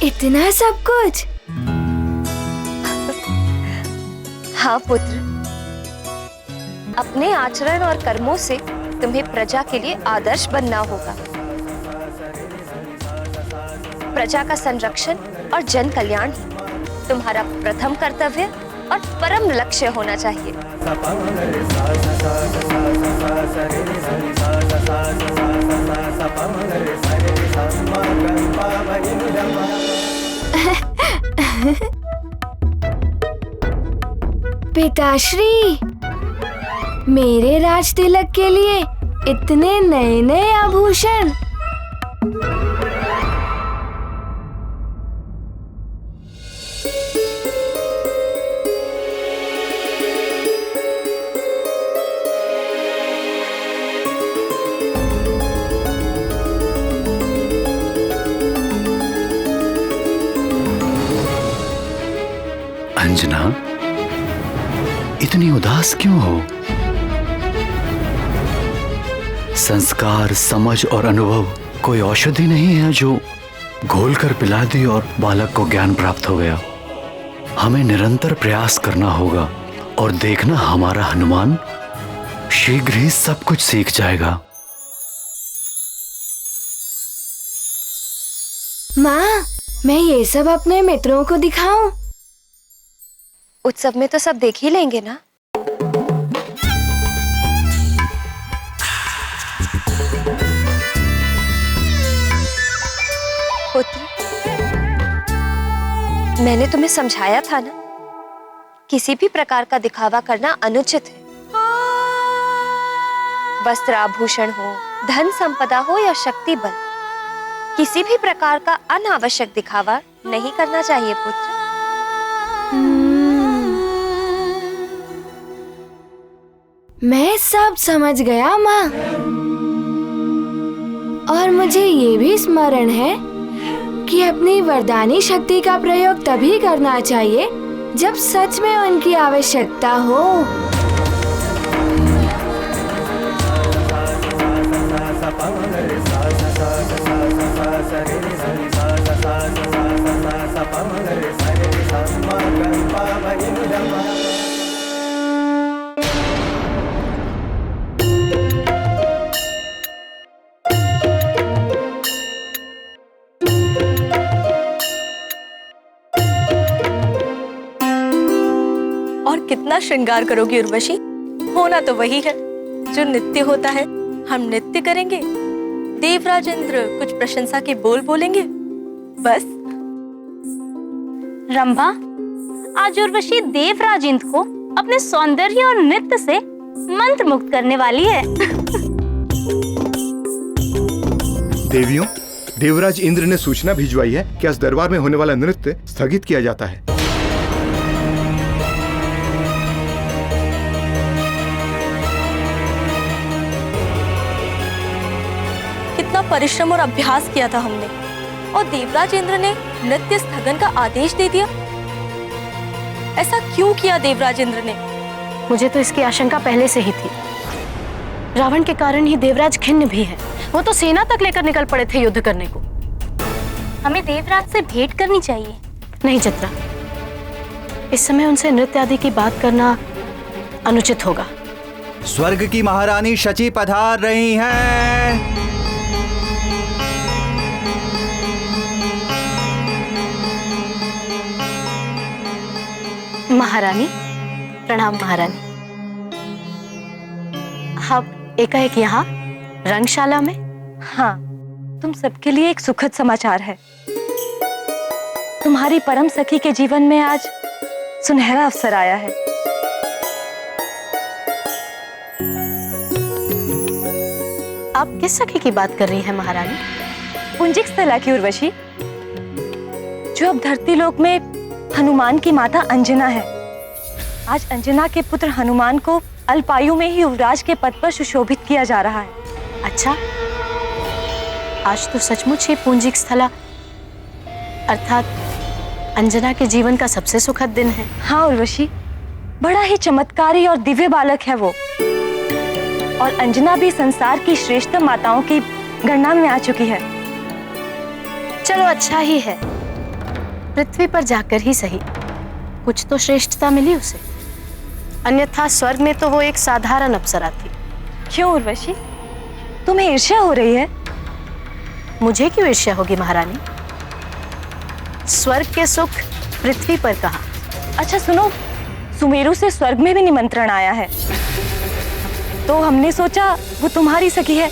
इतना सब कुछ? हाँ पुत्र, अपने आचरण और कर्मों से तुम्हें प्रजा के लिए आदर्श बनना होगा। प्रजा का संरक्षण और जन कल्याण तुम्हारा प्रथम कर्तव्य और परम लक्ष्य होना चाहिए। पिताश्री, मेरे राज तिलक के लिए इतने नए नए आभूषण। अंजना, इतनी उदास क्यों हो? संस्कार, समझ और अनुभव कोई औषधि नहीं है जो घोलकर पिला दी और बालक को ज्ञान प्राप्त हो गया। हमें निरंतर प्रयास करना होगा और देखना हमारा हनुमान शीघ्र ही सब कुछ सीख जाएगा। माँ, मैं ये सब अपने मित्रों को दिखाऊं? उत्सव में तो सब देख ही लेंगे ना। पुत्र, मैंने तुम्हें समझाया था ना, किसी भी प्रकार का दिखावा करना अनुचित है। वस्त्र आभूषण हो, धन संपदा हो या शक्ति बल, किसी भी प्रकार का अनावश्यक दिखावा नहीं करना चाहिए पुत्र। मैं सब समझ गया माँ, और मुझे ये भी स्मरण है कि अपनी वरदानी शक्ति का प्रयोग तभी करना चाहिए जब सच में उनकी आवश्यकता हो। कितना श्रृंगार करोगी उर्वशी? होना तो वही है जो नित्य होता है। हम नित्य करेंगे, देवराज इंद्र कुछ प्रशंसा के बोल बोलेंगे, बस। रंभा, आज उर्वशी देवराज इंद्र को अपने सौंदर्य और नृत्य से मंत्र मुक्त करने वाली है। देवियों, देवराज इंद्र ने सूचना भिजवाई है कि आज दरबार में होने वाला नृत्य स्थगित किया जाता है। परिश्रम और अभ्यास किया था हमने, और देवराज इंद्र ने नृत्य स्थगन का आदेश दे दिया। ऐसा क्यों किया देवराज इंद्र ने? मुझे तो इसकी आशंका पहले से ही थी। रावण के कारण ही देवराज खिन्न भी है। वो तो सेना तक लेकर निकल पड़े थे युद्ध करने को। हमें देवराज से भेंट करनी चाहिए। नहीं चित्रा, इस समय उनसे नृत्य आदि की बात करना अनुचित होगा। स्वर्ग की महारानी शची पधार रही हैं। महारानी, प्रणाम महारानी। आप एकाएक यहाँ रंगशाला में? हाँ, तुम सबके लिए एक सुखद समाचार है। तुम्हारी परम सखी के जीवन में आज सुनहरा अवसर आया है। आप किस सखी की बात कर रही हैं महारानी? पुंजिक स्थला की उर्वशी, जो अब धरती लोक में हनुमान की माता अंजना है। आज अंजना के पुत्र हनुमान को अल्पायु में ही युवराज के पद पर सुशोभित किया जा रहा है। अच्छा, आज तो सचमुच ही पुंजिक स्थला अर्थात अंजना के जीवन का सबसे सुखद दिन है। हाँ उर्वशी, बड़ा ही चमत्कारी और दिव्य बालक है वो, और अंजना भी संसार की श्रेष्ठ माताओं की गणना में आ चुकी है। चलो अच्छा ही है, पृथ्वी पर जाकर ही सही कुछ तो श्रेष्ठता मिली उसे, अन्यथा स्वर्ग में तो वो एक साधारण अप्सरा थी। क्यों उर्वशी, तुम्हें ईर्ष्या हो रही है? मुझे क्यों ईर्ष्या होगी महारानी? स्वर्ग के सुख पृथ्वी पर कहाँ? अच्छा सुनो, सुमेरु से स्वर्ग में भी निमंत्रण आया है, तो हमने सोचा वो तुम्हारी सखी है,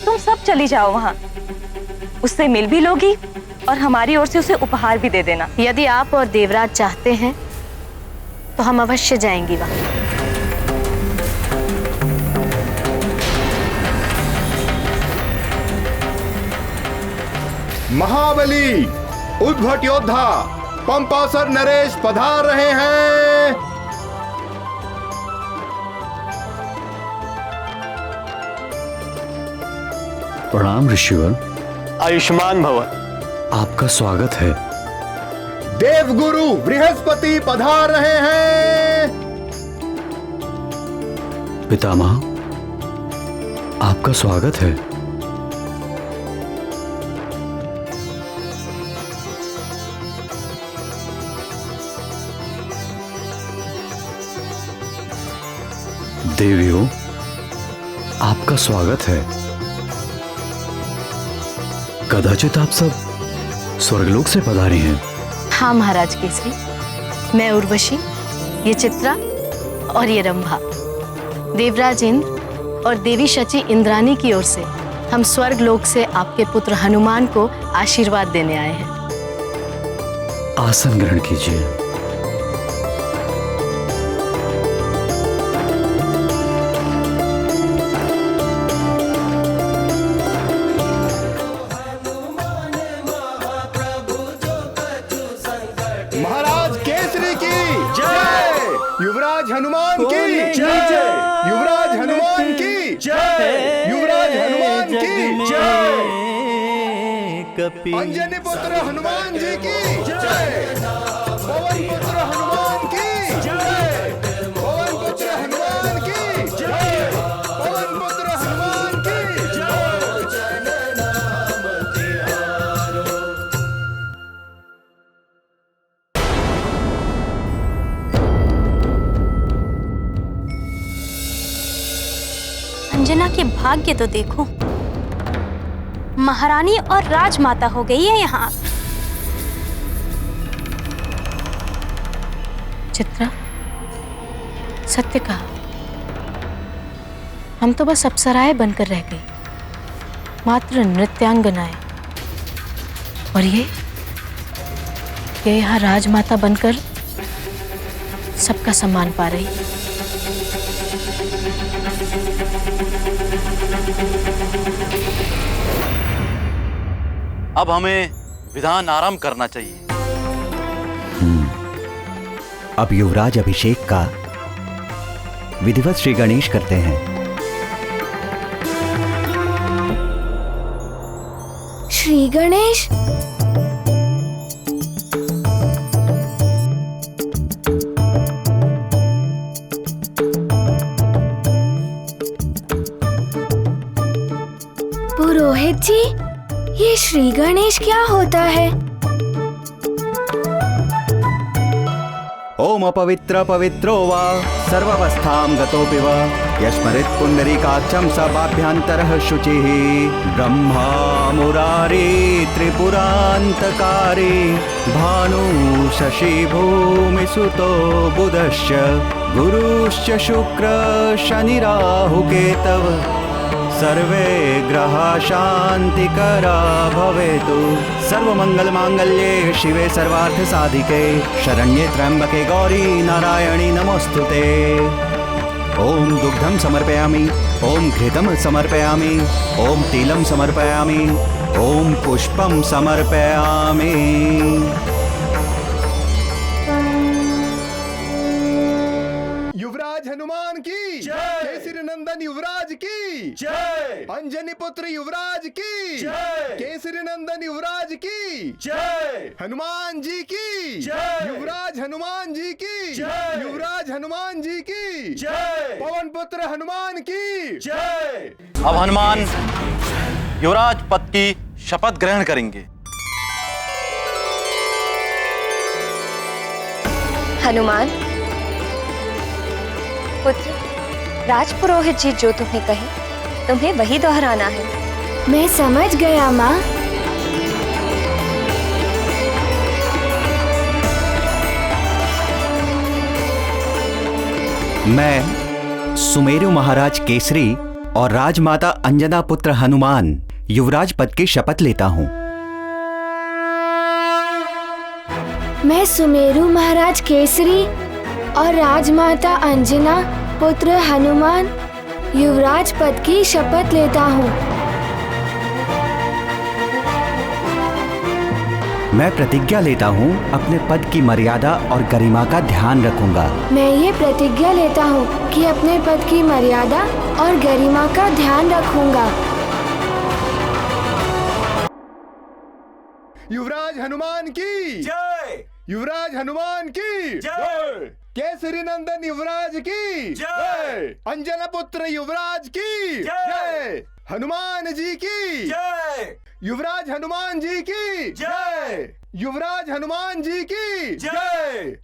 तुम सब चली जाओ वहां, उससे मिल भी लोगी और हमारी ओर से उसे उपहार भी दे देना। यदि आप और देवराज चाहते हैं तो हम अवश्य जाएंगे वहां। महाबली उद्भट योद्धा पंपासर नरेश पधार रहे हैं। प्रणाम ऋषिवर। आयुष्मान भव। आपका स्वागत है। देवगुरु बृहस्पति पधार रहे हैं। पितामह, आपका स्वागत है। देवियों, आपका स्वागत है। कदाचित आप सब स्वर्गलोक से पधारी हैं। हाँ महाराज केसरी, मैं उर्वशी, ये चित्रा और ये रंभा, देवराज इंद्र और देवी शची इंद्रानी की ओर से हम स्वर्ग लोक से आपके पुत्र हनुमान को आशीर्वाद देने आए हैं। आसन ग्रहण कीजिए। महाराज केसरी की जय। युवराज हनुमान की जय। युवराज हनुमान की जय। युवराज हनुमान की जय। अंजनी पुत्र हनुमान जी की जय। पवन पुत्र हनुमान की जय। पवन पुत्र हनुमान की जय। पवन पुत्र हनुमान की जय। अंजना के भाग्य तो देखो, महारानी और राजमाता हो गई है यहाँ। चित्रा, सत्य कहा, हम तो बस अप्सराएं बनकर रह गई, मात्र नृत्यांगनाएं। और ये यहाँ राजमाता बनकर सबका सम्मान पा रही। अब हमें विधान आरंभ करना चाहिए। अब युवराज अभिषेक का विधिवत श्री गणेश करते हैं। श्री गणेश? पुरोहित जी, ये श्री गणेश क्या होता है? ओम अपवित्र पवित्रो वा सर्वावस्थां गतोऽपि वा यस्मरेत् पुण्डरीकाक्षं सभाभ्यन्तरः शुचिः ब्रह्मा मुरारी त्रिपुरान्तकारी भानु शशि भूमिसुतो बुधश्च गुरुश्च शुक्र शनि राहु केतव सर्वे ग्रहा शांतिकरा भवेतु। सर्वमंगल मांगल्ये शिवे सर्वार्थ साधिके शरण्ये त्र्यंबके गौरी नारायणी नमोस्तुते। ओम दुग्धम समर्पयामि, ओम घृतम समर्पयामि, ओम तिलम समर्पयामि, ओम पुष्पम समर्पयामि। युवराज हनुमान की जय। केसरी नंदन युवराज की जय। अंजनी पुत्र युवराज की जय। केसरी नंदन युवराज की जय। हनुमान जी की जय। युवराज हनुमान जी की जय। युवराज हनुमान जी की जय। पवन पुत्र हनुमान की जय। अब हनुमान युवराज पद की शपथ ग्रहण करेंगे। हनुमान पुत्र, राजपुरोहित जी जो तुम्हें कहे तुम्हें वही दोहराना है। मैं समझ गया माँ। मैं सुमेरु महाराज केसरी और राजमाता अंजना पुत्र हनुमान युवराज पद की शपथ लेता हूँ। मैं सुमेरु महाराज केसरी और राजमाता अंजना पुत्र हनुमान युवराज पद की शपथ लेता हूँ। मैं प्रतिज्ञा लेता हूँ अपने पद की मर्यादा और गरिमा का ध्यान रखूंगा। मैं ये प्रतिज्ञा लेता हूँ कि अपने पद की मर्यादा और गरिमा का ध्यान रखूंगा। युवराज हनुमान की जय। युवराज हनुमान की जय। केसरी नंदन युवराज की जय। अंजना पुत्र युवराज की जय। हनुमान जी की जय। युवराज हनुमान जी की जय। युवराज हनुमान जी की जय।